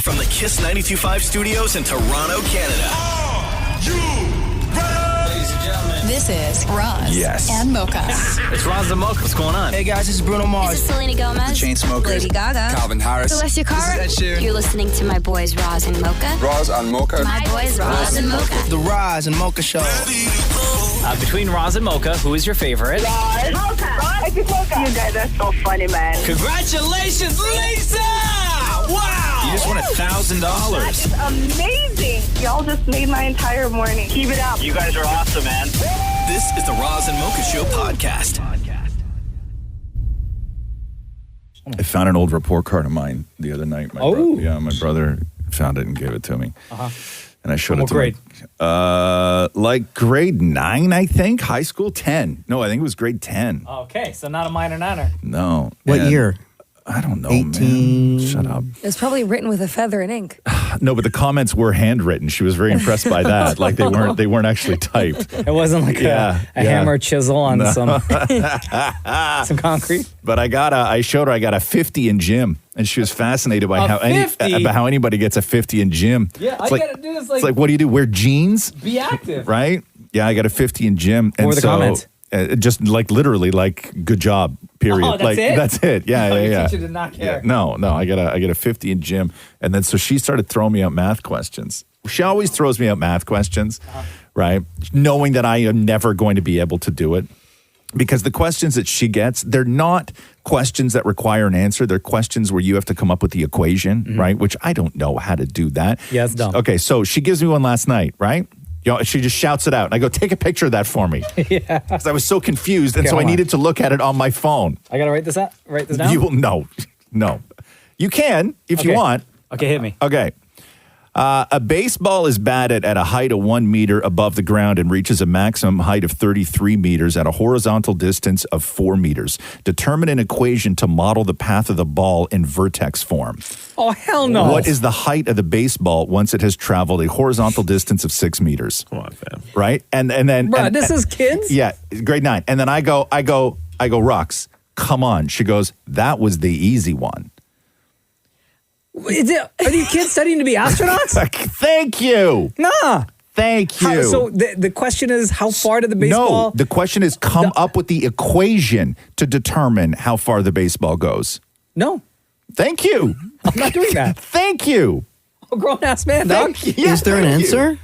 From the Kiss 92.5 studios in Toronto, Canada. Are you ready? Ladies and gentlemen. This is Roz and Mocha. It's Roz and Mocha. What's going on? Hey guys, this is Bruno Mars. This is Selena Gomez. The Chainsmokers. Lady Gaga. Calvin Harris. Celestia Cara. This is Ed Sheeran. You're listening to my boys Roz and Mocha. Roz and Mocha. My boys Roz and Mocha. The Roz and Mocha Show. Between Roz and Mocha, who is your favorite? Mocha. Mocha. You guys are so funny, man. Congratulations, Lisa! Wow! You just won $1,000. That is amazing. Y'all just made my entire morning. Keep it up. You guys are awesome, man. This is the Roz and Mocha Show podcast. I found an old report card of mine the other night. My brother found it and gave it to me. And I showed it to grade? like grade 9, I think. High school, 10. No, I think it was grade 10. Okay, so not a minor niner. No. What And year? I don't know, 18. man. Shut up. It's probably written with a feather and ink. No, but the comments were handwritten. She was very impressed by that. Like they weren't actually typed. It wasn't like a hammer chisel on some concrete. But I showed her I got a 50 in gym, and she was fascinated by how anybody gets a 50 in gym. Yeah, it's I get it. Dude, it's like, what do you do? Wear jeans? Be active. Right? Yeah, I got a 50 in gym. What were the comments? Just like literally like good job. Period. Oh, that's like it? that's it. Yeah, Your teacher did not care. Yeah, no, I got a 50 in gym, and then so she started throwing me out math questions. She always throws me out math questions, right? Knowing that I am never going to be able to do it. Because the questions that she gets, they're not questions that require an answer. They're questions where you have to come up with the equation, right? Which I don't know how to do that. Yeah, it's dumb. Okay, so she gives me one last night, right? She just shouts it out. And I go, take a picture of that for me. Yeah. Because I was so confused. And Okay, so I hold on. needed to look at it on my phone. I got to write this down? You will, no. You can if you want. Okay, hit me. Okay. A baseball is batted at a height of 1 meter above the ground and reaches a maximum height of 33 meters at a horizontal distance of 4 meters. Determine an equation to model the path of the ball in vertex form. Oh, hell no. What is the height of the baseball once it has traveled a horizontal distance of 6 meters? Come on, fam. Right? And then... Bro, this is kids? Yeah, grade 9. And then I go, Rux, come on. She goes, that was the easy one. Are these kids studying to be astronauts? Thank you. Nah. Thank you. So the question is, how far did the baseball... No, the question is come up with the equation to determine how far the baseball goes. No. Thank you. I'm not doing that. Thank you. A grown-ass man, dog. Is there an answer?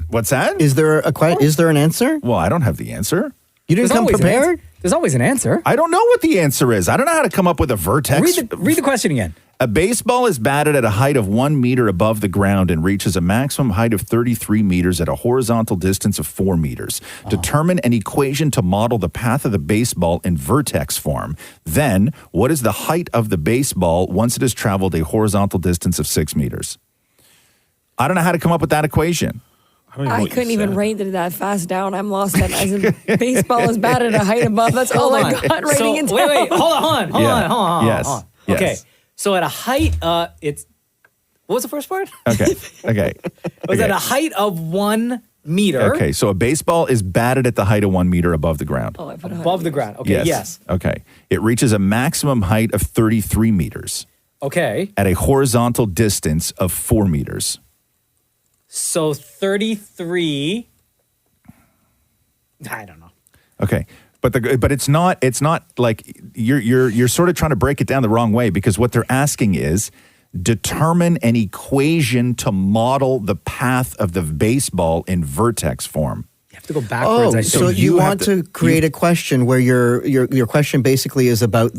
What's that? Is there an answer? Well, I don't have the answer. You didn't come prepared? There's always an answer. I don't know what the answer is. I don't know how to come up with a vertex. Read the question again. A baseball is batted at a height of 1 meter above the ground and reaches a maximum height of 33 meters at a horizontal distance of 4 meters. Determine an equation to model the path of the baseball in vertex form. Then, what is the height of the baseball once it has traveled a horizontal distance of 6 meters? I don't know how to come up with that equation. I couldn't even write that fast down. I'm lost. I said, baseball is batted at a height above. That's all I got writing it down. Wait, hold on. Yes. Okay, so at a height, it's... What was the first part? Okay. Was at a height of 1 meter. Okay, so a baseball is batted at the height of 1 meter above the ground. Oh, I put Above the ground. Okay, yes. Okay. It reaches a maximum height of 33 meters. Okay. At a horizontal distance of 4 meters. So 33... I don't know. Okay. But it's not like you're sort of trying to break it down the wrong way, because what they're asking is determine an equation to model the path of the baseball in vertex form. You have to go backwards. Oh, so you want to create a question where your question basically is about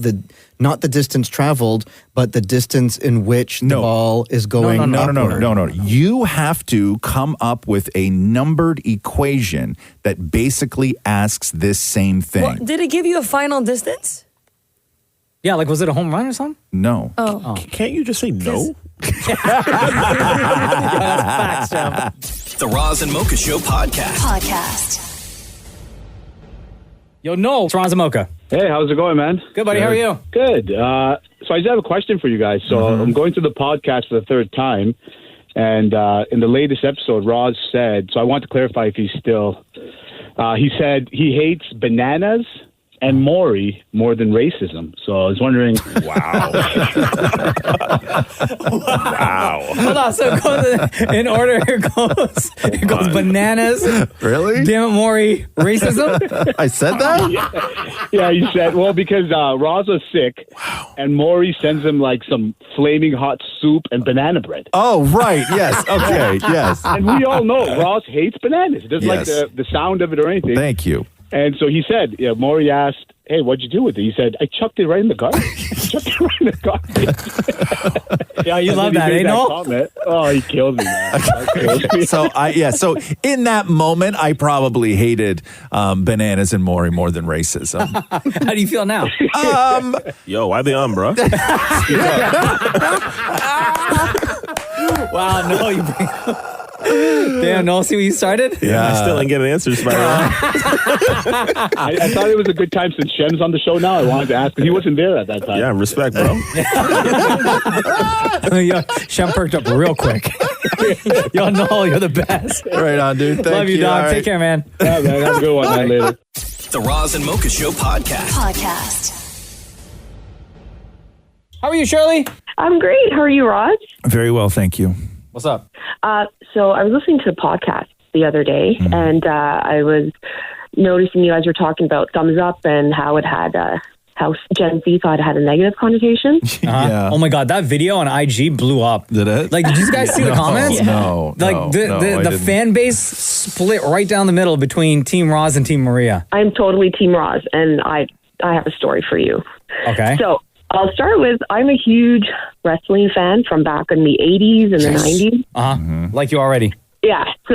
not the distance traveled, but the distance in which the ball is going upward. No. You have to come up with a numbered equation that basically asks this same thing. Well, did it give you a final distance? Yeah, like was it a home run or something? No. Oh. Can't you just say no? Facts, Jeff. The Roz and Mocha Show podcast. Yo, no, it's Roz and Mocha. Hey, how's it going, man? Good, buddy. How are you? Good. So I just have a question for you guys. So I'm going through the podcast for the third time, and in the latest episode, Roz said, so I want to clarify if he's still, he said he hates bananas and Maurie more than racism. So I was wondering. Wow. Wow. Hold on. So it goes in order. It goes bananas. Really? Damn it, Maurie. Racism? I said that? Yeah, you said, well, because Roz was sick, and Maurie sends him like some flaming hot soup and banana bread. Oh, right. Yes. Okay. Yes. And we all know Roz hates bananas. He doesn't Yes. like the sound of it or anything. Thank you. And so he said, Maurie asked, hey, what'd you do with it? He said, I chucked it right in the garbage. Chucked it right in the garbage. Yeah, you And love then that, he eh, made Noel? comment. Oh, he killed me, man. That kills me. So in that moment, I probably hated bananas and Maurie more than racism. How do you feel now? Yo, why they on, bro? Wow, no, you bring. Damn, no, see what you started? Yeah, I still ain't getting answers. I thought it was a good time since Shem's on the show now. I wanted to ask because he wasn't there at that time. Yeah, respect, bro. Yeah, Shem perked up real quick. Yo, no, you're the best. Right on, dude. Thank Love you, dog. All right. Take care, man. Yeah, man. Have a good one, man. Later. The Roz and Mocha Show podcast. How are you, Shirley? I'm great. How are you, Roz? Very well, thank you. What's up? So I was listening to a podcast the other day, and I was noticing you guys were talking about thumbs up and how it had how Gen Z thought it had a negative connotation. Yeah. Oh my God, that video on IG blew up. Did it? Like, did you guys see the comments? No. Like I the didn't. fan base split right down the middle between Team Roz and Team Maria. I'm totally Team Roz, and I have a story for you. Okay. So I'll start with I'm a huge wrestling fan from back in the 80s and the 90s. Like you already. Yeah. So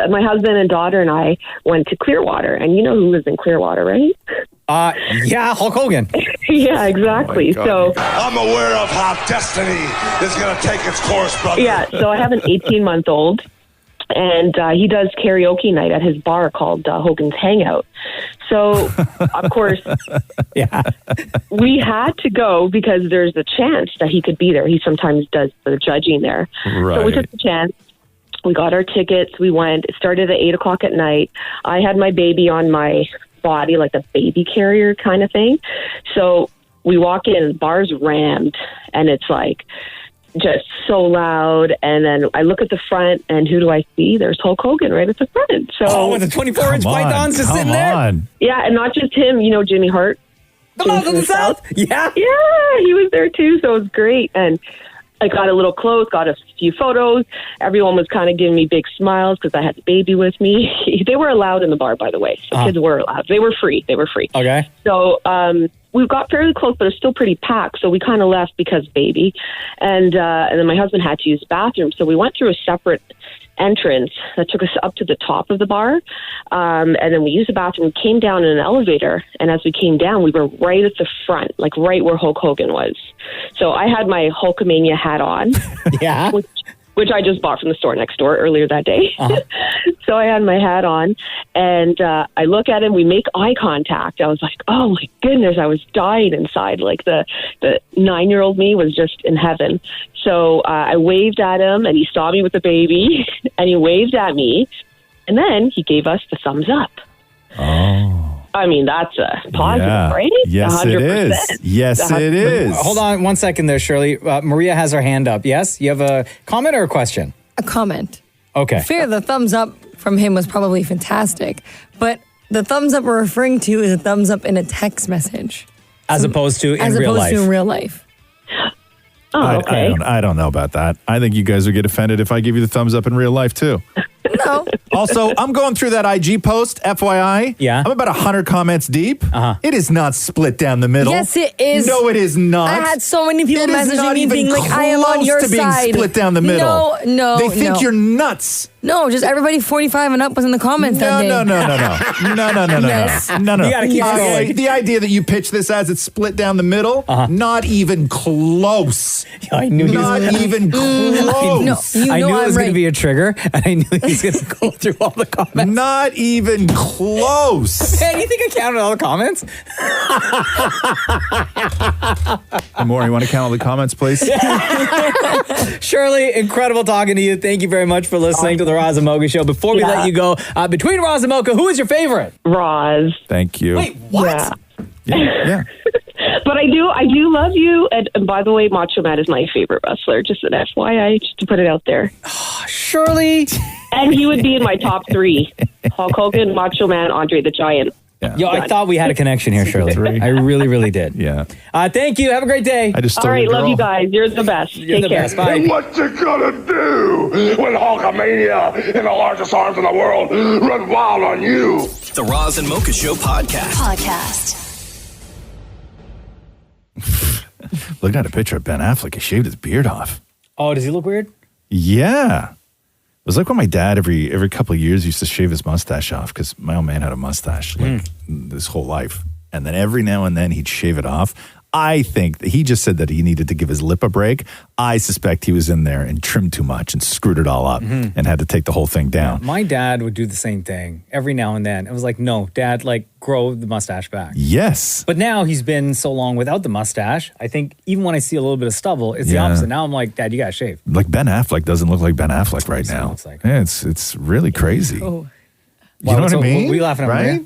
my husband and daughter and I went to Clearwater, and you know who lives in Clearwater, right? Yeah, Hulk Hogan. Yeah, exactly. So I'm aware of how destiny is going to take its course, brother. yeah, so I have an 18-month-old, and he does karaoke night at his bar called Hogan's Hangout. So, of course, Yeah. we had to go because there's a chance that he could be there. He sometimes does the judging there. Right. So we took the chance. We got our tickets. We went. It started at 8 o'clock at night. I had my baby on my body, like a baby carrier kind of thing. So we walk in, the bar's rammed, and it's like just so loud. And then I look at the front, and who do I see? There's Hulk Hogan right at the front. So with the 24-inch pythons just sitting there. yeah, and not just him. You know, Jimmy Hart. The Mouth of the South. Yeah. Yeah, he was there too, so it was great. And I got a little close, got a few photos. Everyone was kind of giving me big smiles because I had the baby with me. They were allowed in the bar, by the way. So kids were allowed. They were free. Okay. So we got fairly close, but it's still pretty packed. So we kind of left because baby. And then my husband had to use the bathroom. So we went through a separate entrance that took us up to the top of the bar. And then we used the bathroom. We came down in an elevator. And as we came down, we were right at the front, like right where Hulk Hogan was. So I had my Hulkamania hat on. Yeah. Which I just bought from the store next door earlier that day. So I had my hat on, and I look at him. We make eye contact. I was like, oh, my goodness, I was dying inside. Like the 9-year-old me was just in heaven. So I waved at him, and he saw me with the baby, and he waved at me, and then he gave us the thumbs up. Oh. I mean, that's a positive, right? Yes, 100%. it is. Yes, it is. Hold on 1 second there, Shirley. Maria has her hand up. Yes? You have a comment or a question? A comment. Okay. Fair, the thumbs up from him was probably fantastic, but the thumbs up we're referring to is a thumbs up in a text message. As opposed to in As real opposed life. to in real life. Oh, okay. I don't know about that. I think you guys would get offended if I give you the thumbs up in real life, too. No. Also, I'm going through that IG post, FYI. Yeah. I'm about 100 comments deep. It is not split down the middle. Yes, it is. No, it is not. I had so many people It is messaging not me even being like, I am on close your to being side. split down the middle. No. They think you're nuts. No, just everybody 45 and up was in the comments that day. No. Yes. No. You gotta keep going. The idea that you pitch this as it's split down the middle, not even close. I knew he was Not even close. No, you I know knew it I'm was going right. to be a trigger, and I knew he was going to go through all the comments. Not even close. Man, you think I counted all the comments? Maury, you want to count all the comments, please? Shirley, incredible talking to you. Thank you very much for listening to the the Roz and Mocha Show. Before we let you go, between Roz and Mocha, who is your favorite? Roz. Thank you. Wait, what? Yeah. But I do love you. And by the way, Macho Man is my favorite wrestler. Just an FYI, just to put it out there. Shirley. And he would be in my top 3. Hulk Hogan, Macho Man, Andre the Giant. Yeah. Yo, I thought we had a connection here, Shirley. I really, really did. Yeah. Thank you. Have a great day. I just All right, love you guys. You're the best. You're Take the care. best. Bye. And what you gonna do when Hulkamania in the largest arms in the world run wild on you? The Roz and Mocha Show podcast. Looking at a picture of Ben Affleck, he shaved his beard off. Oh, does he look weird? Yeah. It was like when my dad every couple of years used to shave his mustache off because my old man had a mustache like his whole life. And then every now and then he'd shave it off. I think that he just said that he needed to give his lip a break. I suspect he was in there and trimmed too much and screwed it all up and had to take the whole thing down. My dad would do the same thing every now and then. It was like, no, Dad, like grow the mustache back. Yes. But now he's been so long without the mustache. I think even when I see a little bit of stubble, it's the opposite. Now I'm like, Dad, you got to shave. Like Ben Affleck doesn't look like Ben Affleck right now. Looks like. Yeah, it's really crazy. Oh. You know what I mean? Were you laughing at right? Maria?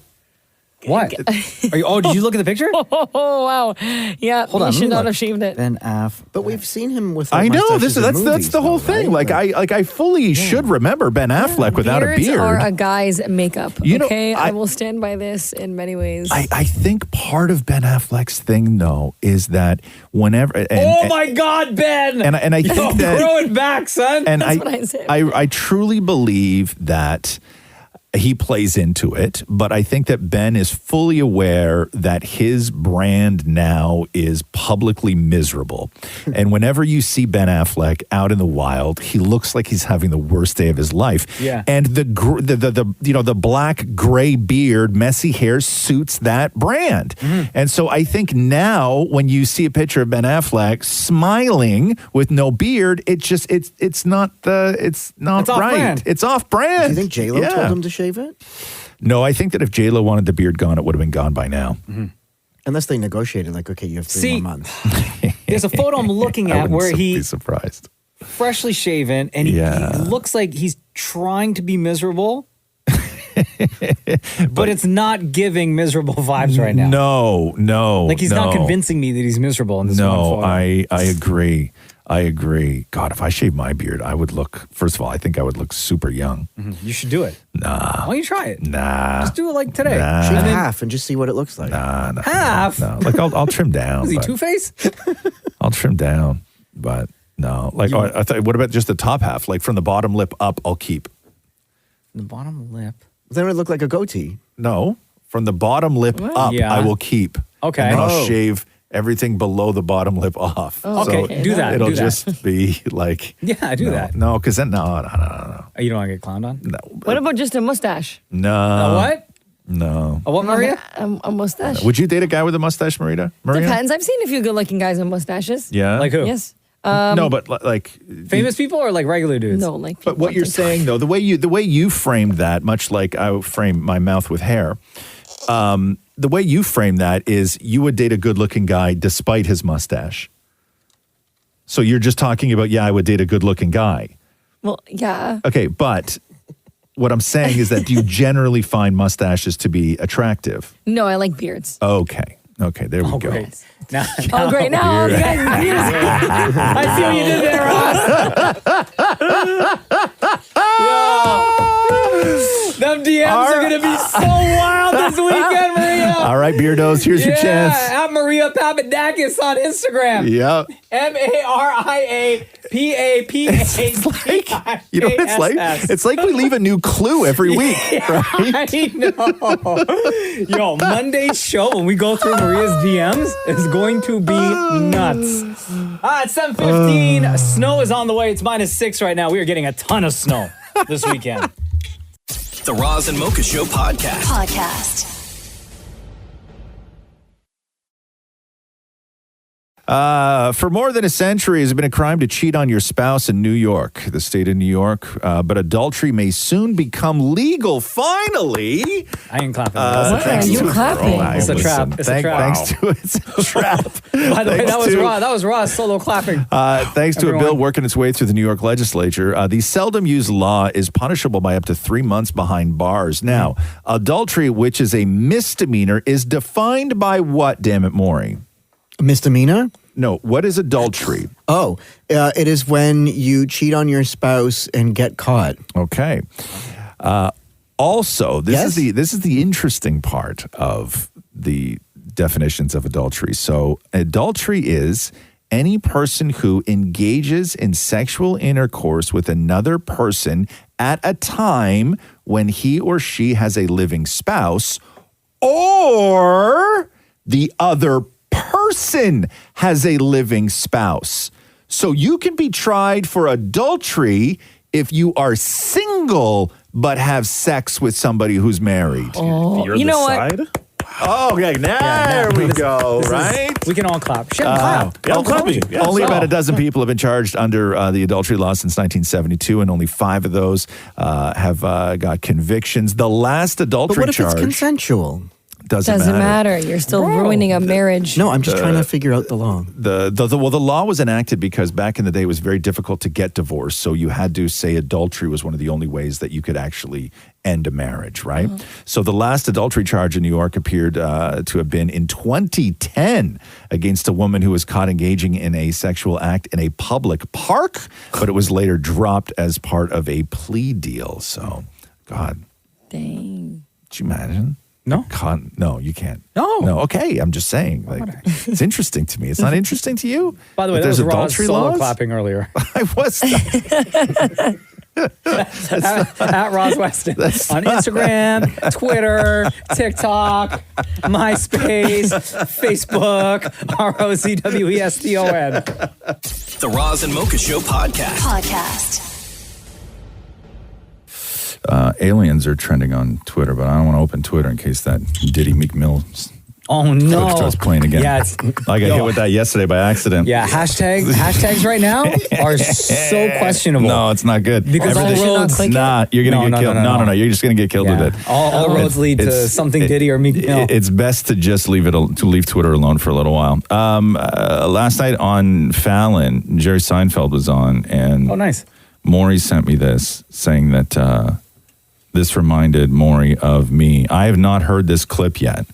What? Did you look at the picture? Oh, wow. Yeah, Hold on, you should let me not look. have shaved it. Ben Aff. But we've seen him with. I know mustaches in that's movies, the whole though, thing. right? Like I fully should remember Ben Affleck without a Beards beard. are a guy's makeup. You know, Okay, I will stand by this in many ways. I think part of Ben Affleck's thing though is that whenever my God, Ben! and I think that throw it back, son. and That's what I said. I truly believe that he plays into it, but I think that Ben is fully aware that his brand now is publicly miserable. And whenever you see Ben Affleck out in the wild, he looks like he's having the worst day of his life. Yeah. And the black gray beard, messy hair suits that brand. And so I think now when you see a picture of Ben Affleck smiling with no beard, it's not It's right. off-brand. It's off brand. Do you think J-Lo told him to shave it? No, I think that if J-Lo wanted the beard gone, it would have been gone by now. Unless they negotiated, like, okay, you have 3 more months. There's a photo I'm looking I at where wouldn't be he's surprised. freshly shaven and he looks like he's trying to be miserable. but it's not giving miserable vibes right now. No. Like he's not convincing me that he's miserable in this one photo. I agree. God, if I shaved my beard, I would look, first of all, I think I would look super young. You should do it. Nah. Why don't you try it? Nah. Just do it like today. Nah. Shave half and just see what it looks like. Nah. Half? No. Like I'll trim down. Is he but- Two-Face? I'll trim down, but no. Like, I thought, what about just the top half? Like from the bottom lip up, I'll keep. The bottom lip. Then it would look like a goatee. No, from the bottom lip up, Yeah. I will keep. Okay. And then I'll Oh. shave everything below the bottom lip off. Oh, okay, do that, It'll do that. just be like. Yeah, do that. No, because then, no. Oh, you don't want to get clowned on? No. What about just a mustache? No. A what? No. A what, Maria? A mustache? Would you date a guy with a mustache, Maria? Depends. I've seen a few good-looking guys with mustaches. Yeah. Like who? Yes. No, but like Famous people or like regular dudes? No, like. But what you're saying though, the way you framed that, much like I frame my mouth with hair, the way you frame that is you would date a good-looking guy despite his mustache. So you're just talking about, I would date a good-looking guy. Well, yeah. Okay, but what I'm saying is that do you generally find mustaches to be attractive? No, I like beards. Okay, there we go. Great. Now, Oh, great. Now all the guys with beards. I see what you did there, Ross. Them DMs are going to be so wild this weekend, Maria. All right, Beardos, here's your chance. At Maria Papadakis on Instagram. Yep. MariaPapadakis. You know what it's like? It's like we leave a new clue every week, right? I know. Yo, Monday's show, when we go through Maria's DMs, is going to be nuts. It's 7:15. Snow is on the way. It's -6 right now. We are getting a ton of snow this weekend. The Roz and Mocha Show podcast. For more than a century, it's been a crime to cheat on your spouse in New York, the state of New York. But adultery may soon become legal, finally. I ain't clapping. What are you clapping? It's a trap. It's a trap. Thanks to it's a trap. By the way, that was Raw solo clapping. Thanks to a bill working its way through the New York legislature, the seldom used law is punishable by up to 3 months behind bars. Now, adultery, which is a misdemeanor, is defined by what, damn it, Maurie? Misdemeanor? No, what is adultery? It is when you cheat on your spouse and get caught. Okay. Also, this is the interesting part of the definitions of adultery. So, adultery is any person who engages in sexual intercourse with another person at a time when he or she has a living spouse, or the other person has a living spouse. So you can be tried for adultery if you are single but have sex with somebody who's married. Oh, you know what? Oh, okay. There we go. Right? We can all clap. Shit, clap. Yeah, I'm clapping. Yeah, Only so. about a dozen people have been charged under the adultery law since 1972, and only 5 of those have got convictions. The last adultery But what if charge it's consensual? doesn't matter. You're still ruining a marriage. No, I'm just trying to figure out the law. The law was enacted because back in the day it was very difficult to get divorced, so you had to say adultery was one of the only ways that you could actually end a marriage, right? So the last adultery charge in New York appeared to have been in 2010 against a woman who was caught engaging in a sexual act in a public park, but it was later dropped as part of a plea deal. So, God. Dang. Could you imagine? No. No, you can't. No. Okay, I'm just saying. Like, it's interesting to me. It's not interesting to you? By the way, that that was Raw's adultery solo laws? clapping earlier. I was. At Roz Weston on Instagram, Twitter, TikTok, MySpace, Facebook, ROZWESTON. The Roz and Mocha Show podcast. Aliens are trending on Twitter, but I don't want to open Twitter in case that Diddy McMill Oh no! starts playing again. Yeah, I got hit with that yesterday by accident. Yeah, hashtags right now are so questionable. No, it's not good. Because all roads. You're gonna get killed. No. You're just gonna get killed with it. All roads lead to something Diddy or Meek Mill. It's best to just leave Twitter alone for a little while. Last night on Fallon, Jerry Seinfeld was on, and nice. Maurie sent me this saying that this reminded Maurie of me. I have not heard this clip yet.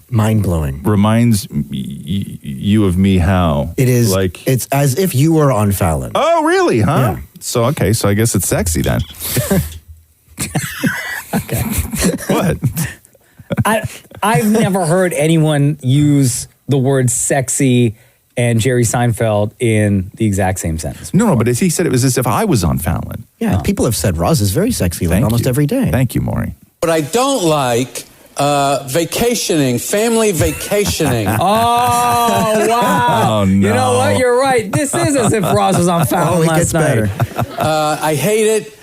Mind-blowing. Reminds you of me how? It is like it's as if you were on Fallon. Oh, really? Huh? Yeah. So okay, so I guess it's sexy then. Okay. What? I've never heard anyone use the word sexy and Jerry Seinfeld in the exact same sentence. No, but as he said, it was as if I was on Fallon. Yeah, people have said Roz is very sexy almost every day. Thank you, Maurie. But I don't like vacationing, family vacationing. Oh, wow. Oh, no. You know what? You're right. This is as if Roz was on Fallon last night. I hate it.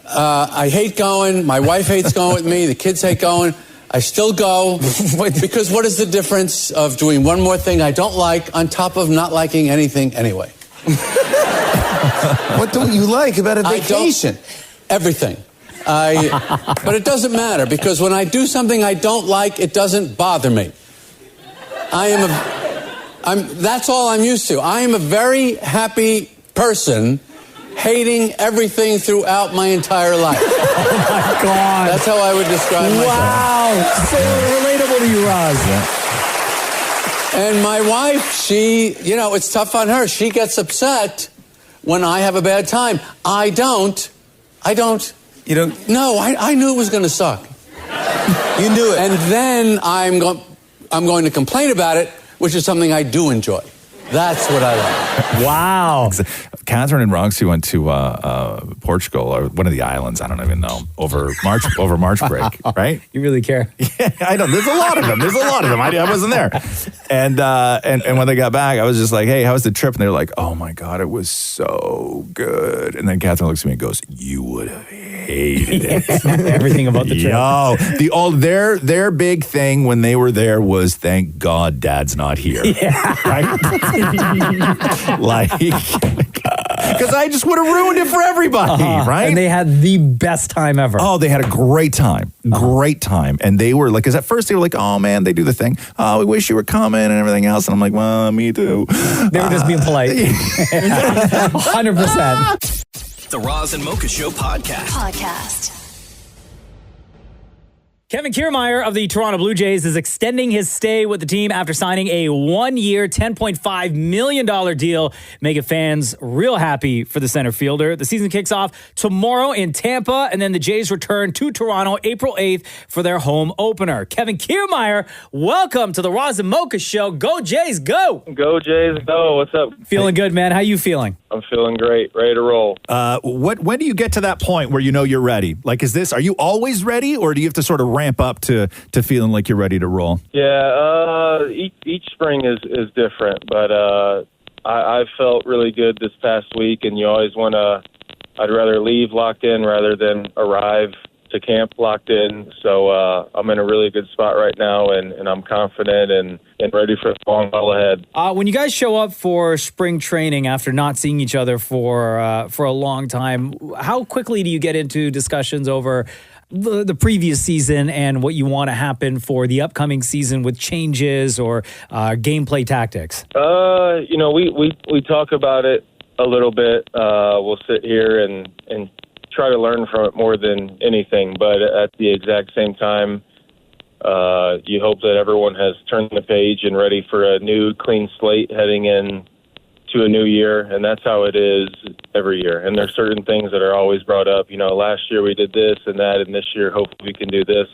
I hate going. My wife hates going with me. The kids hate going. I still go because what is the difference of doing one more thing I don't like on top of not liking anything anyway? What don't you like about a vacation? Everything. But it doesn't matter because when I do something I don't like, it doesn't bother me. That's all I'm used to. I am a very happy person, hating everything throughout my entire life. Oh my God. That's how I would describe myself. Wow. So relatable to you, Roz. And my wife, it's tough on her. She gets upset when I have a bad time. I don't. You don't? No, I knew it was going to suck. You knew it. And then I'm going to complain about it, which is something I do enjoy. That's what I like. Wow. Catherine and Roxy went to Portugal or one of the islands, I don't even know, over March break, right? You really care? Yeah, I know. There's a lot of them. I wasn't there. And when they got back, I was just like, hey, how was the trip? And they were like, oh my God, it was so good. And then Catherine looks at me and goes, you would have hated hated it. Everything about the trip. Their big thing when they were there was thank God Dad's not here. Yeah. Right? Because I just would have ruined it for everybody, right? And they had the best time ever. Oh, they had a great time. Great time. And they were like, because at first they were like, oh man, they do the thing. Oh, we wish you were coming and everything else. And I'm like, well, me too. They were just being polite. 100%. The Roz and Mocha Show podcast. Kevin Kiermaier of the Toronto Blue Jays is extending his stay with the team after signing a 1-year, $10.5 million deal, making fans real happy for the center fielder. The season kicks off tomorrow in Tampa, and then the Jays return to Toronto April 8th for their home opener. Kevin Kiermaier, welcome to the Roz and Mocha Show. Go Jays, go! Go Jays, go! What's up? Feeling good, man. How you feeling? I'm feeling great, ready to roll. When do you get to that point where you know you're ready? Like, are you always ready, or do you have to sort of ramp up to feeling like you're ready to roll? Yeah, each spring is different, but I felt really good this past week, and you always want to, I'd rather leave locked in rather than arrive to camp locked in. So I'm in a really good spot right now, and I'm confident and ready for the long haul ahead. When you guys show up for spring training after not seeing each other for a long time, how quickly do you get into discussions over the previous season and what you want to happen for the upcoming season with changes or gameplay tactics? We talk about it a little bit. We'll sit here and try to learn from it more than anything, but at the exact same time, you hope that everyone has turned the page and ready for a new clean slate heading in to a new year, and that's how it is every year. And there's certain things that are always brought up. Last year we did this and that, and this year hopefully we can do this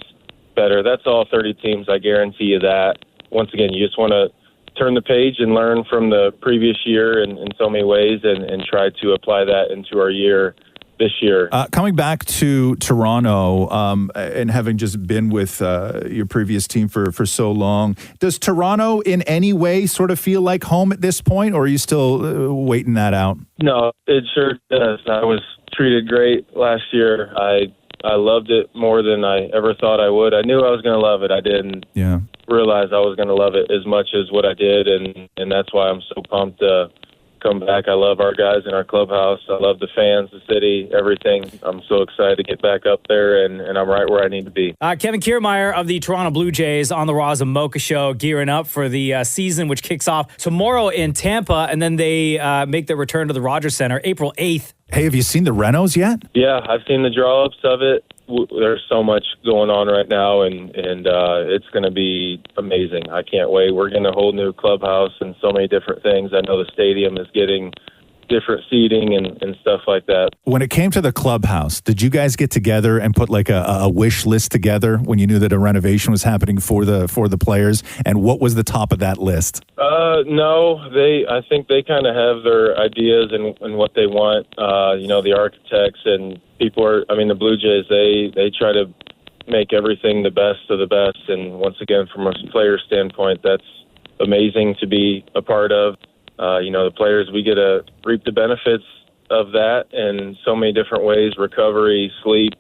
better. That's all 30 teams, I guarantee you that. Once again, you just want to turn the page and learn from the previous year in so many ways and try to apply that into our year this year. Coming back to Toronto and having just been with your previous team for so long, does Toronto in any way sort of feel like home at this point, or are you still waiting that out? No, it sure does. I was treated great last year. I loved it more than I ever thought I would. I knew I was going to love it. I didn't realize I was going to love it as much as what I did, and that's why I'm so pumped to come back. I love our guys in our clubhouse. I love the fans, the city, everything. I'm so excited to get back up there, and I'm right where I need to be. Kevin Kiermaier of the Toronto Blue Jays on the Roz and Mocha Show, gearing up for the season, which kicks off tomorrow in Tampa, and then they make their return to the Rogers Center April 8th. Hey, have you seen the renos yet? Yeah, I've seen the draw-ups of it. There's so much going on right now, and it's going to be amazing. I can't wait. We're getting a whole new clubhouse and so many different things. I know the stadium is getting different seating and stuff like that. When it came to the clubhouse, did you guys get together and put like a wish list together when you knew that a renovation was happening for the players? And what was the top of that list? No, I think they kind of have their ideas and what they want. The architects and people the Blue Jays, they try to make everything the best of the best. And once again, from a player standpoint, that's amazing to be a part of. The players, we get to reap the benefits of that in so many different ways: recovery, sleep,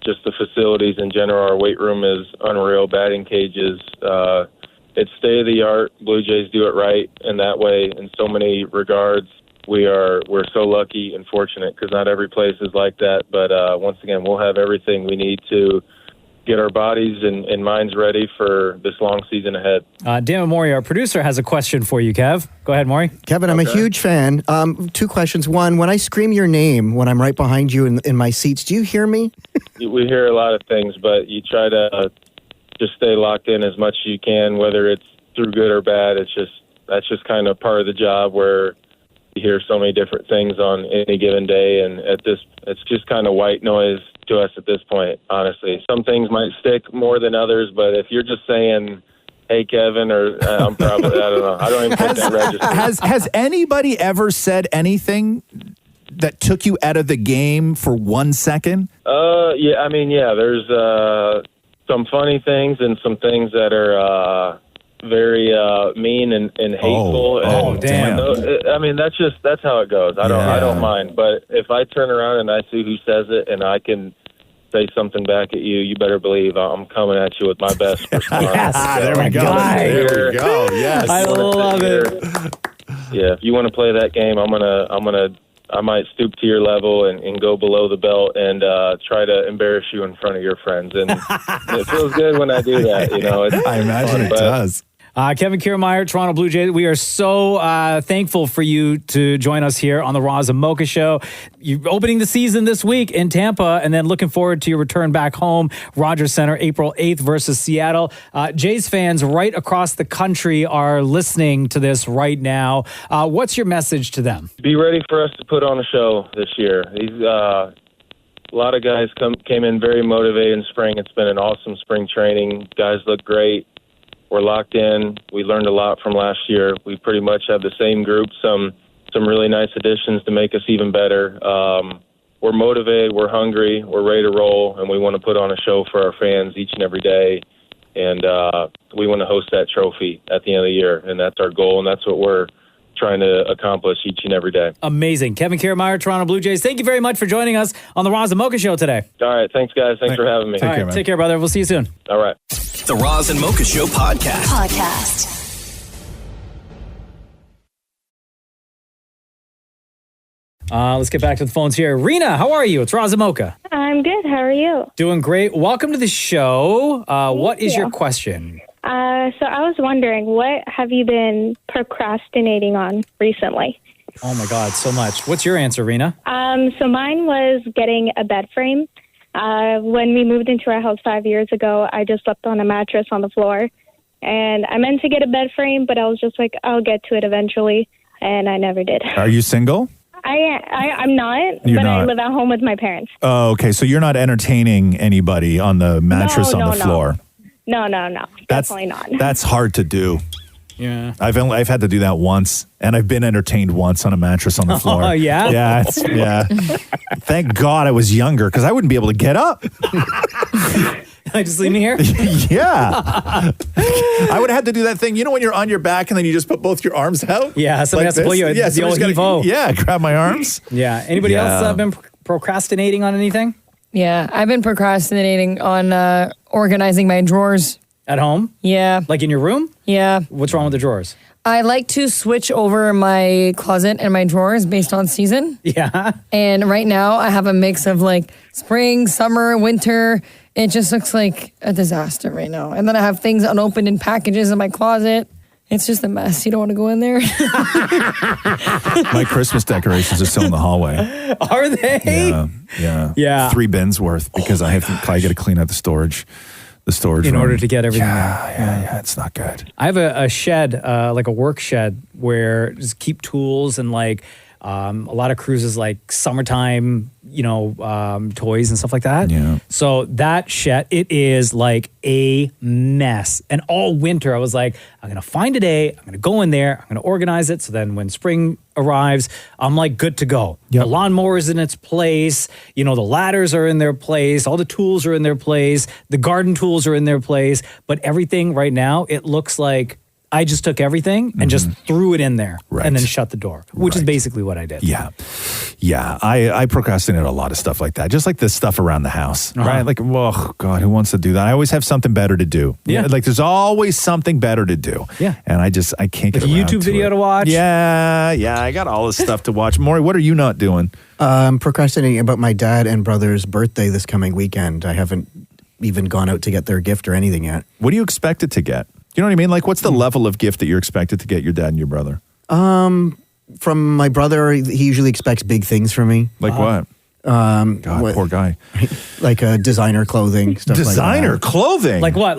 just the facilities in general. Our weight room is unreal, batting cages. It's state-of-the-art. Blue Jays do it right in that way in so many regards. We're so lucky and fortunate because not every place is like that. But once again, we'll have everything we need to get our bodies and minds ready for this long season ahead. Dan Maurie, our producer, has a question for you, Kev. Go ahead, Maurie. Kevin, I'm a huge fan. 2 questions. One, when I scream your name when I'm right behind you in my seats, do you hear me? We hear a lot of things, but you try to just stay locked in as much as you can, whether it's through good or bad. That's just kind of part of the job where you hear so many different things on any given day, and it's just kind of white noise to us at this point, honestly. Some things might stick more than others, but if you're just saying, hey, Kevin, or I'm probably, I don't know. I don't even put that register. Has anybody ever said anything that took you out of the game for 1 second? Yeah, there's some funny things and some things that are very mean and hateful. Damn. That's how it goes. I don't mind. But if I turn around and I see who says it and I can say something back at you, you better believe I'm coming at you with my best response. There we go. There we go. Yes. I love it. Yeah, if you want to play that game, I might stoop to your level and go below the belt and try to embarrass you in front of your friends. And it feels good when I do that. I imagine it does. Kevin Kiermaier, Toronto Blue Jays. We are so thankful for you to join us here on the Roz and Mocha Show. You're opening the season this week in Tampa, and then looking forward to your return back home, Rogers Center, April 8th versus Seattle. Jays fans right across the country are listening to this right now. What's your message to them? Be ready for us to put on a show this year. A lot of guys came in very motivated in spring. It's been an awesome spring training. Guys look great. We're locked in. We learned a lot from last year. We pretty much have the same group, some really nice additions to make us even better. We're motivated, we're hungry, we're ready to roll, and we want to put on a show for our fans each and every day. And we want to host that trophy at the end of the year, and that's our goal, and that's what we're trying to accomplish each and every day. Amazing. Kevin Kiermaier, Toronto Blue Jays. Thank you very much for joining us on the Roz and Mocha Show today. All right. Thanks, guys. Thanks for having me. Take care, brother. We'll see you soon. All right. The Roz and Mocha Show podcast. Let's get back to the phones here. Rena, how are you? It's Roz and Mocha. I'm good. How are you? Doing great. Welcome to the show. What is your question? So I was wondering, what have you been procrastinating on recently? Oh my God, so much. What's your answer, Rena? So mine was getting a bed frame. When we moved into our house 5 years ago, I just slept on a mattress on the floor. And I meant to get a bed frame, but I was just like, I'll get to it eventually. And I never did. Are you single? I'm not, You're but not. I live at home with my parents. Oh, okay. So you're not entertaining anybody on the mattress on the floor. No. Definitely not. That's hard to do. Yeah. I've had to do that once, and I've been entertained once on a mattress on the floor. Oh, yeah? Yeah. Yeah. Thank God I was younger, because I wouldn't be able to get up. Just leave me here? Yeah. I would have had to do that thing. You know when you're on your back and then you just put both your arms out? Yeah, somebody has to pull you. Yeah, The old somebody's gotta- heave-o. Yeah, grab my arms. Yeah. Anybody else been procrastinating on anything? Yeah, I've been procrastinating on organizing my drawers. At home? Yeah. Like in your room? Yeah. What's wrong with the drawers? I like to switch over my closet and my drawers based on season. Yeah. And right now I have a mix of like spring, summer, winter. It just looks like a disaster right now. And then I have things unopened in packages in my closet. It's just a mess. You don't want to go in there. My Christmas decorations are still in the hallway. Are they? Yeah. 3 bins worth, because I got to clean out the storage in room. order to get everything. Yeah, it's not good. I have a shed, like a work shed, where just keep tools and like a lot of cruises, like summertime, toys and stuff like that. Yeah. So that shed, it is like a mess. And all winter, I was like, I'm going to find a day, I'm going to go in there, I'm going to organize it. So then when spring arrives, I'm like good to go. Yep. The lawnmower is in its place. The ladders are in their place. All the tools are in their place. The garden tools are in their place. But everything right now, it looks like I just took everything and just threw it in there and then shut the door, which is basically what I did. Yeah. I procrastinate a lot of stuff like that. Just like the stuff around the house, right? Like, oh God, who wants to do that? I always have something better to do. Yeah. Like there's always something better to do. Yeah. And I can't get Like a around YouTube video it. to watch. Yeah. I got all this stuff to watch. Maurie, what are you not doing? I'm procrastinating about my dad and brother's birthday this coming weekend. I haven't even gone out to get their gift or anything yet. What do you expect it to get? You know what I mean? Like, what's the level of gift that you're expected to get your dad and your brother? From my brother, he usually expects big things from me. Like what? God, poor guy. Like designer clothing, stuff Designer like that. clothing? Like what?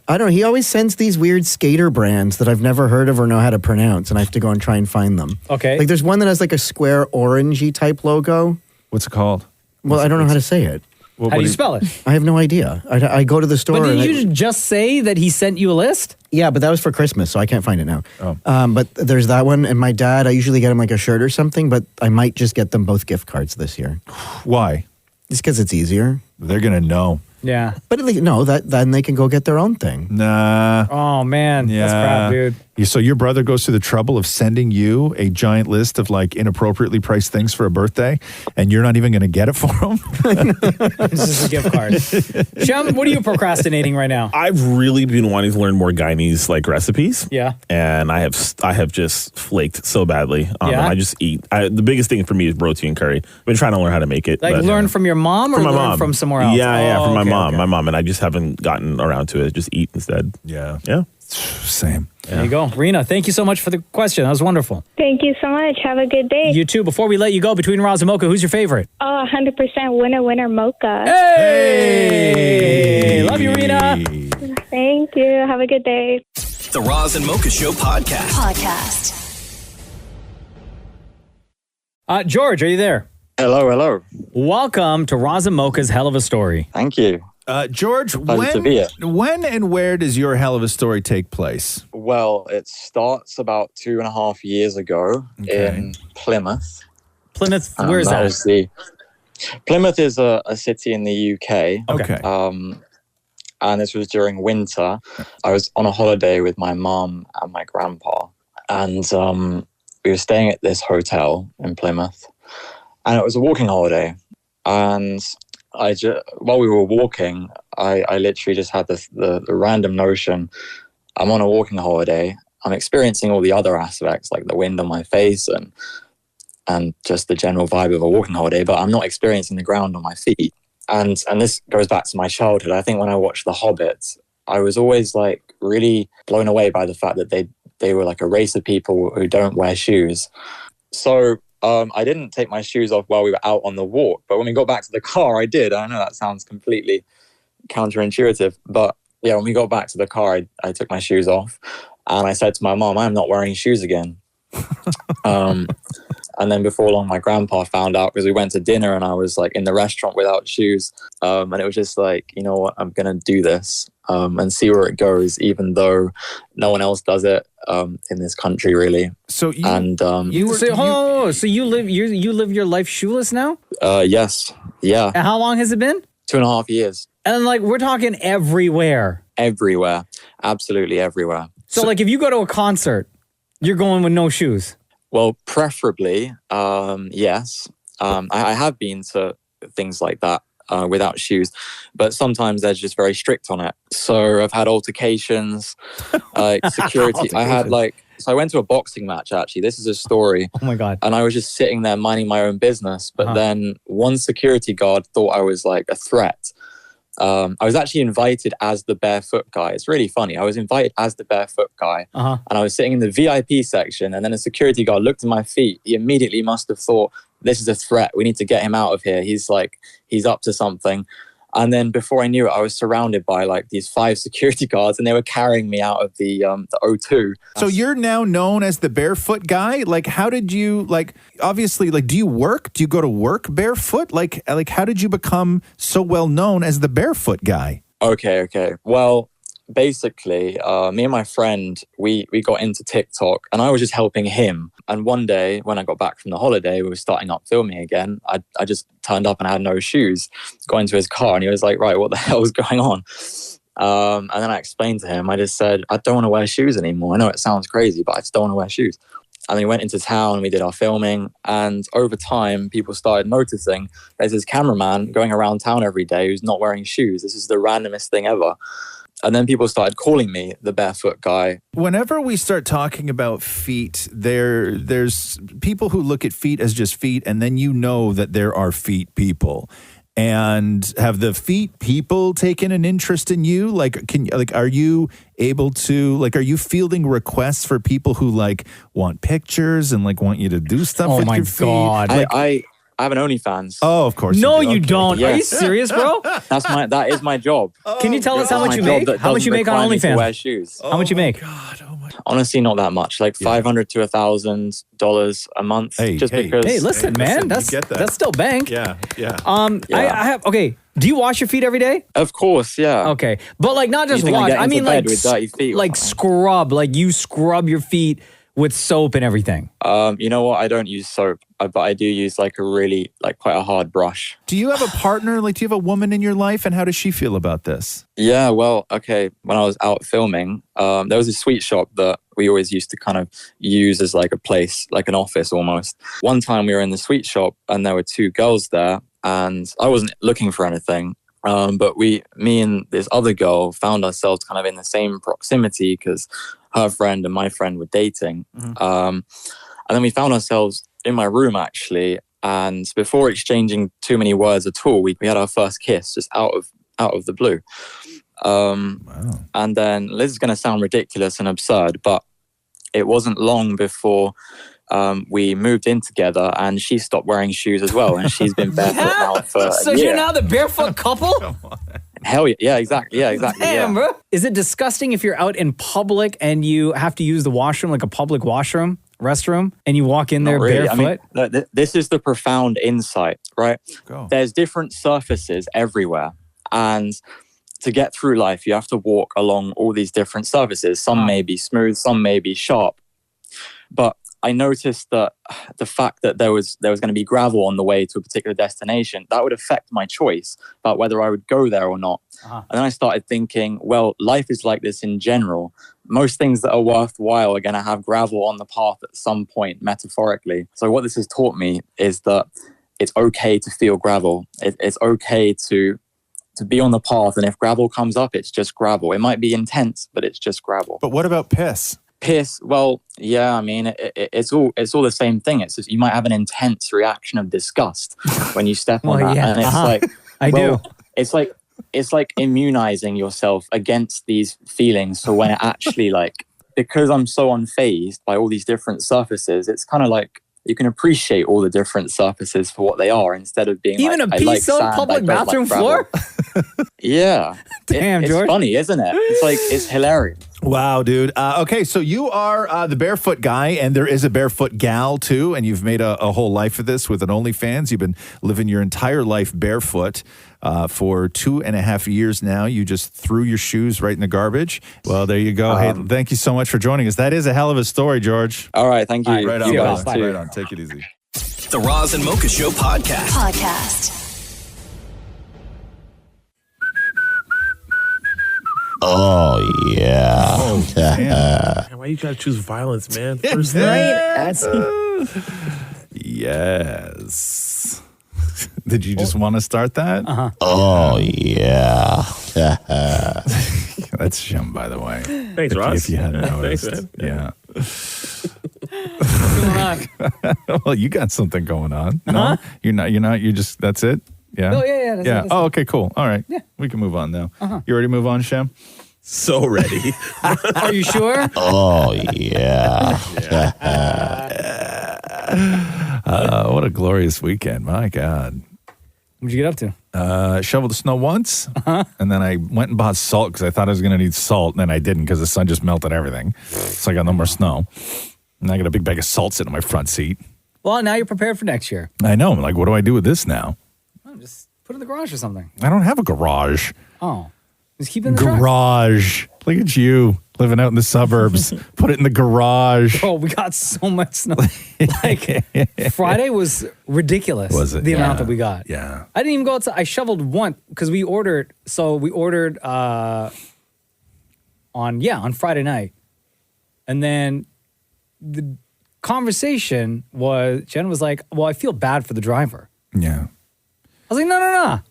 I don't know. He always sends these weird skater brands that I've never heard of or know how to pronounce, and I have to go and try and find them. Okay. Like there's one that has like a square orangey type logo. What's it called? Well, I don't know how to say it. How do you spell it? I have no idea. I go to the store. But didn't and you just say that he sent you a list? Yeah, but that was for Christmas, so I can't find it now. Oh. But there's that one, and my dad, I usually get him like a shirt or something, but I might just get them both gift cards this year. Why? Just because it's easier. They're going to know. Yeah. But at least, no, then they can go get their own thing. Nah. Oh, man. Yeah. That's crap, dude. So your brother goes through the trouble of sending you a giant list of like inappropriately priced things for a birthday, and you're not even going to get it for him? This is a gift card. Shem, what are you procrastinating right now? I've really been wanting to learn more Guyanese like recipes. Yeah. And I have just flaked so badly on Yeah? them. I just eat. The biggest thing for me is roti and curry. I've been trying to learn how to make it. Like but- learn from your mom or From my learn mom. from somewhere else? Yeah, Oh, from my okay, mom. okay. My mom, and I just haven't gotten around to it. Just eat instead. Yeah. Yeah. Same. There you go. Rena, thank you so much for the question. That was wonderful. Thank you so much. Have a good day. You too. Before we let you go, between Roz and Mocha, who's your favorite? Oh, 100% winner, Mocha. Hey! Love you, Rena. Thank you. Have a good day. The Roz and Mocha Show podcast. George, are you there? Hello. Welcome to Roz and Mocha's Hell of a Story. Thank you. George, Pleasure to be here. when and where does your hell of a story take place? Well, it starts about 2.5 years ago in Plymouth. Plymouth, where is that? Plymouth is a city in the UK. Okay. And this was during winter. I was on a holiday with my mom and my grandpa. And we were staying at this hotel in Plymouth. And it was a walking holiday. And while we were walking, I literally just had the random notion, I'm on a walking holiday. I'm experiencing all the other aspects, like the wind on my face and just the general vibe of a walking holiday, but I'm not experiencing the ground on my feet. And this goes back to my childhood. I think when I watched The Hobbit, I was always like really blown away by the fact that they were like a race of people who don't wear shoes. So I didn't take my shoes off while we were out on the walk, but when we got back to the car, I did. I know that sounds completely counterintuitive, but yeah, when we got back to the car, I took my shoes off and I said to my mom, I'm not wearing shoes again. And then before long, my grandpa found out because we went to dinner and I was like in the restaurant without shoes. And it was just like, you know what, I'm going to do this and see where it goes, even though no one else does it in this country, really. So you, So you live your life shoeless now? Yes. Yeah. And how long has it been? 2.5 years. And like, we're talking everywhere. Everywhere. Absolutely everywhere. So like, if you go to a concert, you're going with no shoes. Well, preferably, yes. I have been to things like that without shoes, but sometimes they're just very strict on it. So I've had altercations, security. So I went to a boxing match, actually. This is a story. Oh my God. And I was just sitting there minding my own business. But then one security guard thought I was like a threat. I was actually invited as the barefoot guy. It's really funny. I was invited as the barefoot guy, and I was sitting in the VIP section, and then a security guard looked at my feet. He immediately must have thought, this is a threat. We need to get him out of here. He's up to something. And then before I knew it, I was surrounded by like these 5 security guards, and they were carrying me out of the O2. So you're now known as the barefoot guy? Like, how did you, like, obviously, like, do you work? Do you go to work barefoot? Like, how did you become so well known as the barefoot guy? Okay. Well, basically, me and my friend, we got into TikTok, and I was just helping him. And one day, when I got back from the holiday, we were starting up filming again. I just turned up and I had no shoes, got into his car, and he was like, right, what the hell is going on? And then I explained to him, I just said, I don't want to wear shoes anymore. I know it sounds crazy, but I just don't want to wear shoes. And then we went into town, we did our filming, and over time, people started noticing there's this cameraman going around town every day who's not wearing shoes. This is the randomest thing ever. And then people started calling me the barefoot guy. Whenever we start talking about feet, there's people who look at feet as just feet, and then you know that there are feet people. And have the feet people taken an interest in you? Are you able to, like, are you fielding requests for people who like want pictures and like want you to do stuff with your feet? Oh my God. I have an OnlyFans. Oh, of course. No, you you don't. Yeah. Are you serious, bro? That is my job. Can you tell us how much you make? How much you make on OnlyFans? Wear shoes. How much you make? Honestly, not that much. Like $500 to $1,000 a month. Because Hey, listen, man. That's still bank. Yeah. I have. Okay. Do you wash your feet every day? Of course, yeah. Okay, but like not just You think I wash. get I into mean, bed like with dirty feet? like scrub. Like you scrub your feet with soap and everything? You know what? I don't use soap, but I do use like a really, like quite a hard brush. Do you have a partner? Like, do you have a woman in your life? And how does she feel about this? Yeah, well, okay. When I was out filming, there was a sweet shop that we always used to kind of use as like a place, like an office almost. One time we were in the sweet shop and there were two girls there and I wasn't looking for anything. But me and this other girl found ourselves kind of in the same proximity because her friend and my friend were dating. And then we found ourselves in my room actually. And before exchanging too many words at all, we had our first kiss just out of the blue. And then this is going to sound ridiculous and absurd, but it wasn't long before we moved in together and she stopped wearing shoes as well. And she's been barefoot now for a So year. you're now the barefoot couple? Hell yeah. Yeah, exactly. Yeah, exactly. Damn, yeah. bro. Is it disgusting if you're out in public and you have to use the washroom, like a public restroom, and you walk in there Not really. barefoot? I mean, this is the profound insight, right? There's different surfaces everywhere. And to get through life, you have to walk along all these different surfaces. Some may be smooth, some may be sharp. But I noticed that the fact that there was going to be gravel on the way to a particular destination, that would affect my choice about whether I would go there or not. And then I started thinking, well, life is like this in general. Most things that are worthwhile are going to have gravel on the path at some point, metaphorically. So what this has taught me is that it's okay to feel gravel. It's okay to be on the path. And if gravel comes up, it's just gravel. It might be intense, but it's just gravel. But what about piss? Piss, well, yeah, I mean, it's all the same thing. It's just you might have an intense reaction of disgust when you step on that, and it's like, I do. It's like immunizing yourself against these feelings. So when it actually because I'm so unfazed by all these different surfaces, it's kind of like you can appreciate all the different surfaces for what they are instead of being even like, a piece of public bathroom floor. Yeah, damn, it's George. funny, isn't it? It's hilarious. Wow, dude. Okay, so you are the barefoot guy, and there is a barefoot gal, too, and you've made a whole life of this with an OnlyFans. You've been living your entire life barefoot for 2.5 years now. You just threw your shoes right in the garbage. Well, there you go. Hey, thank you so much for joining us. That is a hell of a story, George. All right, thank you. Right on, You brother. guys too. Right on. Take it easy. The Roz and Mocha Show podcast. Oh, yeah. Man, why you gotta choose violence, man? First thing. Yes. Did you just want to start that? Oh, yeah. That's Shim, by the way. Thanks, Roz. If you hadn't noticed. Thanks, man. Yeah. Well, you got something going on. No, you're not. You're just. That's it. Yeah. Oh, yeah. That's Oh, okay, cool. All right. Yeah. We can move on now. You ready to move on, Shem? So ready. Are you sure? Oh, yeah. What a glorious weekend. My God. What'd you get up to? Shoveled the snow once, and then I went and bought salt because I thought I was going to need salt, and then I didn't because the sun just melted everything. So I got no more snow. And I got a big bag of salt sitting in my front seat. Well, now you're prepared for next year. I know. I'm like, what do I do with this now? Oh, just put it in the garage or something. I don't have a garage. Oh. Just keep it in the truck. Garage. Look at you living out in the suburbs. Put it in the garage. Bro, we got so much snow. Like, Friday was ridiculous. Was it? The amount Yeah. that we got. Yeah. I didn't even go outside. I shoveled once because we ordered on Friday night. And then the conversation was, Jen was like, well, I feel bad for the driver. Yeah. I was like, no.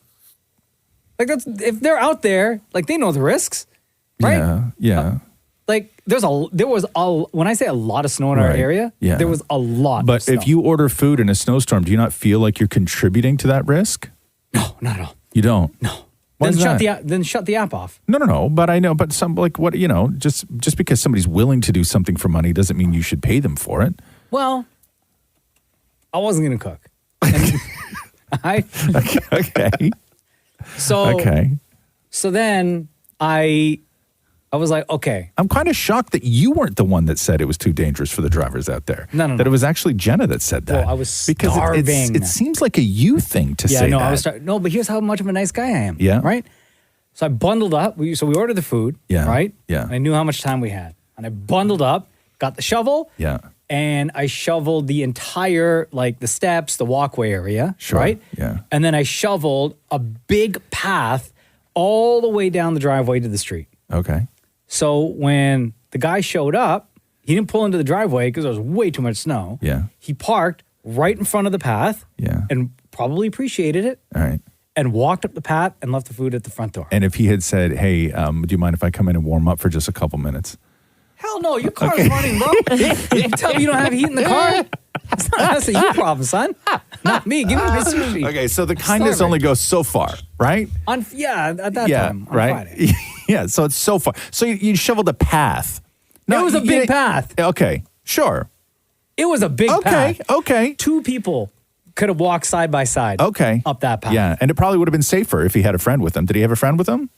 Like, that's, if they're out there, like, they know the risks, right? Yeah. Like, there was when I say a lot of snow in our Right. area, Yeah. there was a lot of But snow. if you order food in a snowstorm, do you not feel like you're contributing to that risk? No, not at all. You don't? No. Why Then is shut that? then shut the app off. No. But I know, but some, like, what, just because somebody's willing to do something for money doesn't mean you should pay them for it. Well, I wasn't going to cook. Okay. So, Okay. So then I was like, okay. I'm kind of shocked that you weren't the one that said it was too dangerous for the drivers out there. No. That it was actually Jenna that said that. Well, I was because starving. it seems like a you thing to say no, that. I was no, but here's how much of a nice guy I am. Yeah. Right? So I bundled up. So we ordered the food. Yeah. Right? Yeah. And I knew how much time we had. And I bundled up got the shovel. Yeah. And I shoveled the entire, like the steps, the walkway area, right? Yeah. And then I shoveled a big path all the way down the driveway to the street. Okay. So when the guy showed up, he didn't pull into the driveway because there was way too much snow. Yeah. He parked right in front of the path. Yeah. And probably appreciated it. All right. And walked up the path and left the food at the front door. And if he had said, hey, do you mind if I come in and warm up for just a couple minutes? Hell no, your car's running, bro. You tell me you don't have heat in the car? That's a you problem, son. Not me. Give me my sushi. Okay, so the kindness Starving. only goes so far, right? At that time, on right? Friday. Yeah, so it's so far. So you shoveled a path. It was a big path. Okay, sure. It was a big path. Okay. 2 people could have walked side by side up that path. Yeah, and it probably would have been safer if he had a friend with him. Did he have a friend with him?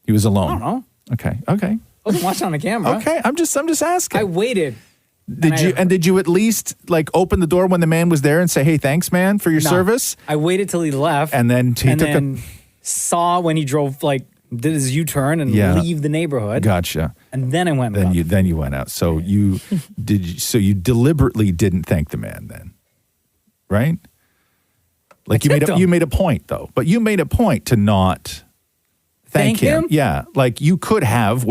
He was alone. I don't know. Okay. I was watching on the camera. Okay, I'm just asking. I waited. Did you at least like open the door when the man was there and say, "Hey, thanks, man, for your No. service"? I waited till he left. And then saw when he drove, like, did his U-turn and leave the neighborhood. Gotcha. And then I went. Then you went out. So you deliberately didn't thank the man then, right? Like you made a point though, but you made a point to not thank him. Yeah, like you could have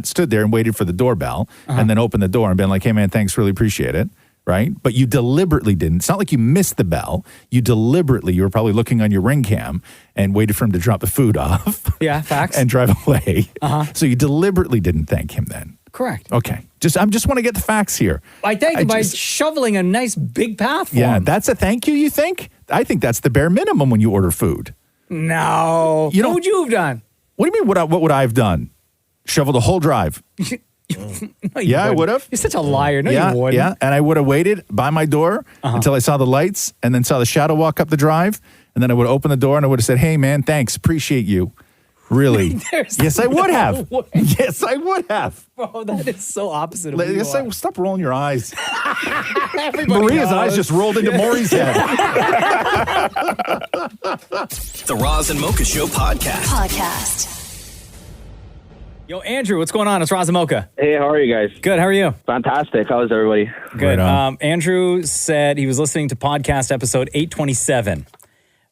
stood there and waited for the doorbell and then opened the door and been like, "Hey man, thanks, really appreciate it." Right? But you deliberately didn't. It's not like you missed the bell. You were probably looking on your ring cam and waited for him to drop the food off. Yeah, facts. And drive away. So you deliberately didn't thank him then. Correct. Okay. I just want to get the facts here. I thank him by shoveling a nice big path for him. That's a thank you, you think? I think that's the bare minimum when you order food. No. What would you have done? What do you mean, what would I have done? Shovel the whole drive. No, Yeah, I would have. You're such a liar. No, yeah, you wouldn't. Yeah, and I would have waited by my door until I saw the lights and then saw the shadow walk up the drive. And then I would open the door and I would have said, "Hey, man, thanks. Appreciate you." Really? Yes, I would have. Yes, I would have. Bro, that is so opposite of who you are. Stop rolling your eyes. Everybody Maria's knows. eyes just rolled into Maurie's head. The Roz and Mocha Show podcast. Yo, Andrew, what's going on? It's Roz and Mocha. Hey, how are you guys? Good. How are you? Fantastic. How's everybody? Good. Andrew said he was listening to podcast episode 827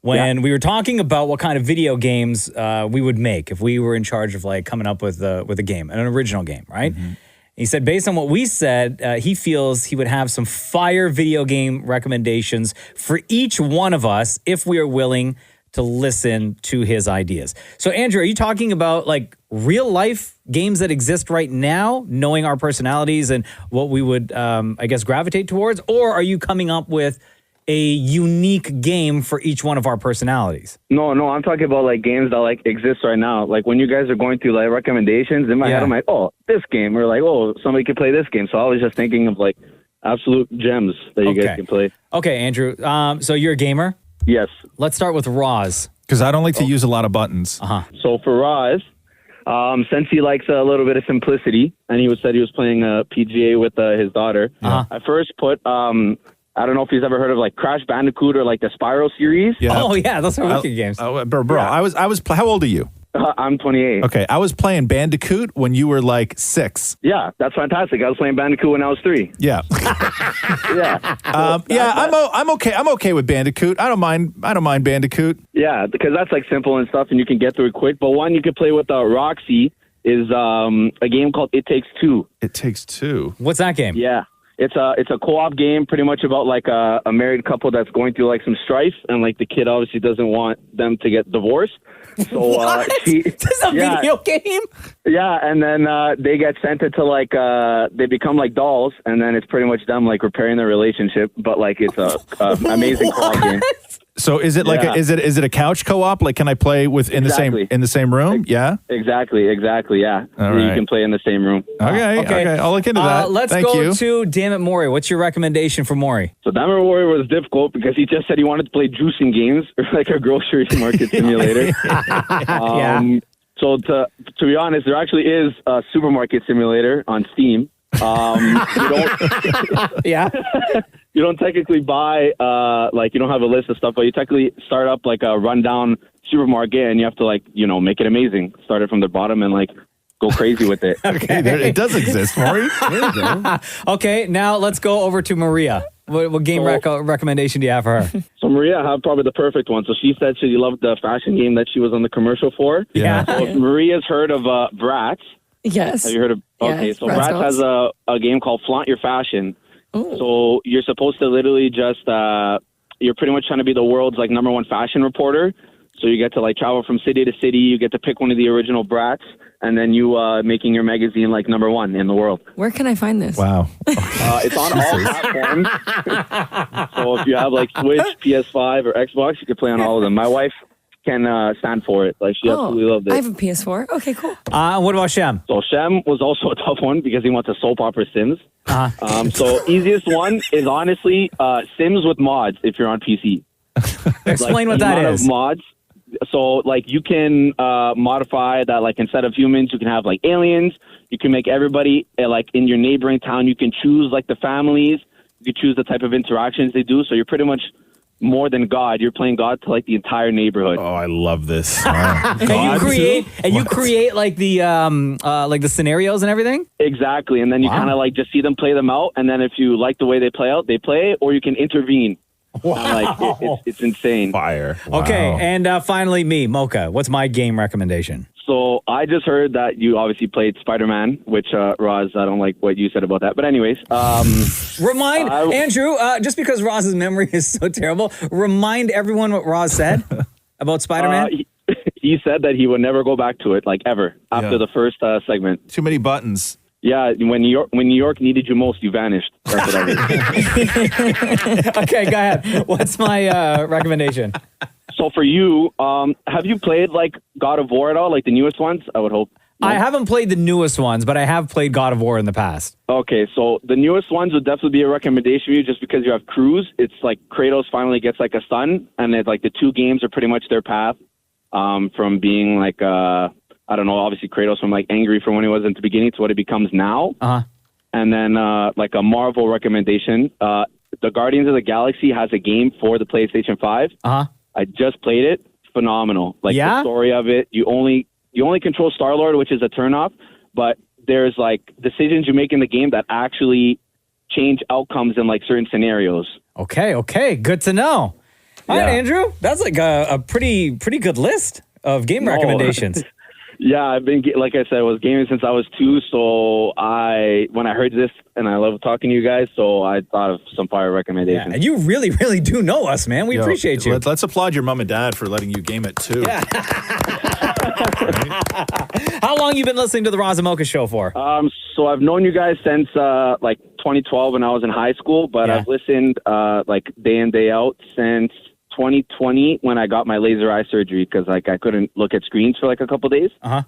when we were talking about what kind of video games we would make if we were in charge of like coming up with a game, an original game, right? Mm-hmm. He said, based on what we said, he feels he would have some fire video game recommendations for each one of us if we are willing to listen to his ideas. So, Andrew, are you talking about like real life games that exist right now, knowing our personalities and what we would, I guess, gravitate towards? Or are you coming up with a unique game for each one of our personalities? No, I'm talking about like games that like exist right now. Like when you guys are going through like recommendations, in my head I'm like, oh, this game, or like, oh, somebody could play this game. So I was just thinking of like absolute gems that you guys can play. Okay, Andrew. So you're a gamer? Yes. Let's start with Roz. Because I don't like to use a lot of buttons. So for Roz, since he likes a little bit of simplicity, and he said he was playing PGA with his daughter, I first put, I don't know if he's ever heard of like Crash Bandicoot or like the Spyro series. Yeah. Oh yeah, those are wicked games. Bro, I was. How old are you? I'm 28. Okay, I was playing Bandicoot when you were like 6. Yeah, that's fantastic. I was playing Bandicoot when I was 3. Yeah. I'm okay. I'm okay with Bandicoot. I don't mind Bandicoot. Yeah, because that's like simple and stuff, and you can get through it quick. But one you could play with Roxy is a game called It Takes Two. It Takes Two. What's that game? Yeah. It's a co-op game, pretty much about like a married couple that's going through like some strife, and like the kid obviously doesn't want them to get divorced. So this is a video game? Yeah, and then they get sent into like they become like dolls, and then it's pretty much them like repairing their relationship. But like it's a amazing co-op game. So is it like is it a couch co-op? Like can I play with in the same room? Yeah. Exactly. Yeah. All You right. can play in the same room. Okay. I'll look into that. Let's Thank go you. to Damn It Maury. What's your recommendation for Maury? So Damn It Maury was difficult because he just said he wanted to play juicing games or like a grocery market simulator. So to be honest, there actually is a supermarket simulator on Steam. You don't technically buy like you don't have a list of stuff, but you technically start up like a rundown supermarket, and you have to like make it amazing. Start it from the bottom and like go crazy with it. Okay, it does exist, Maury. There you go. Okay, now let's go over to Maria. What game recommendation do you have for her? So Maria had probably the perfect one. So she said she loved the fashion game that she was on the commercial for. Yeah. So if Maria's heard of Bratz. Yes. Have you heard of? Okay, so Bratz has a game called Flaunt Your Fashion. Ooh. So you're supposed to literally just you're pretty much trying to be the world's like #1 fashion reporter. So you get to like travel from city to city. You get to pick one of the original Bratz, and then you making your magazine like #1 in the world. Where can I find this? Wow. It's on all platforms. So if you have like Switch, PS5, or Xbox, you can play on all of them. My wife can stand for it. Like she absolutely loved it. I have a PS4. Okay, cool. What about Shem? So Shem was also a tough one because he wants a soap opera Sims. So easiest one is honestly Sims with mods if you're on PC. Explain like, what that is. Of mods. So like you can modify that. Like instead of humans, you can have like aliens. You can make everybody like in your neighboring town. You can choose like the families. You can choose the type of interactions they do. So you're pretty much more than God. You're playing God to like the entire neighborhood. Oh, I love this. And you create like the scenarios and everything? Exactly. And then you kind of like just see them play them out. And then if you like the way they play out, they play, or you can intervene. Wow. Like it's insane. Fire. Wow. Okay. And finally me, Mocha. What's my game recommendation? So I just heard that you obviously played Spider-Man, which Roz, I don't like what you said about that. But anyways, remind Andrew, just because Roz's memory is so terrible, remind everyone what Roz said about Spider-Man. He said that he would never go back to it, like ever, after the first segment. Too many buttons. Yeah, when New York needed you most, you vanished. That's what I mean. Okay, go ahead. What's my recommendation? So for you, have you played like God of War at all, like the newest ones? I would hope. No? I haven't played the newest ones, but I have played God of War in the past. Okay, so the newest ones would definitely be a recommendation for you just because you have Cruz. It's like Kratos finally gets like a son, and it's like the two games are pretty much their path from being like, I don't know, obviously Kratos from like angry from when he was in the beginning to what it becomes now. Uh-huh. And then like a Marvel recommendation, the Guardians of the Galaxy has a game for the PlayStation 5. Uh-huh. I just played it. Phenomenal. Like the story of it, you only control Star-Lord, which is a turnoff, but there's like decisions you make in the game that actually change outcomes in like certain scenarios. Okay. Good to know. All right, Andrew, that's like a pretty good list of game recommendations. Yeah, I've been, like I said, I was gaming since I was 2, so when I heard this, and I love talking to you guys, so I thought of some fire recommendations. Yeah, and you really, really do know us, man. We appreciate you. Let's applaud your mom and dad for letting you game it, too. Yeah. How long you been listening to the Roz and Mocha Show for? So I've known you guys since like 2012 when I was in high school, but I've listened like day in, day out since 2020 when I got my laser eye surgery because like I couldn't look at screens for like a couple days. Uh-huh.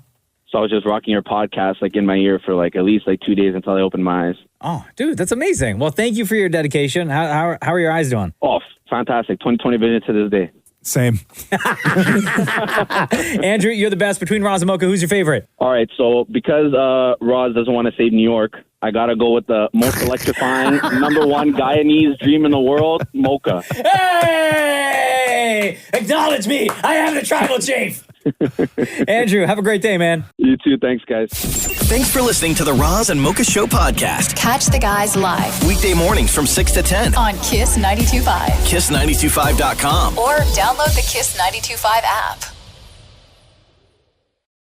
So I was just rocking your podcast like in my ear for like at least like 2 days until I opened my eyes. Oh, dude, that's amazing. Well, thank you for your dedication. How are your eyes doing? Oh, fantastic. 20/20 vision to this day. Same. Andrew, you're the best. Between Roz and Mocha, who's your favorite? All right, so because Roz doesn't want to save New York, I got to go with the most electrifying, #1 Guyanese dream in the world, Mocha. Hey! Acknowledge me! I am the tribal chief! Andrew, have a great day, man. You too. Thanks, guys. Thanks for listening to the Roz and Mocha Show podcast. Catch the guys live Weekday mornings from 6 to 10 on Kiss 92.5. KISS925.com. Or download the Kiss 92.5 app.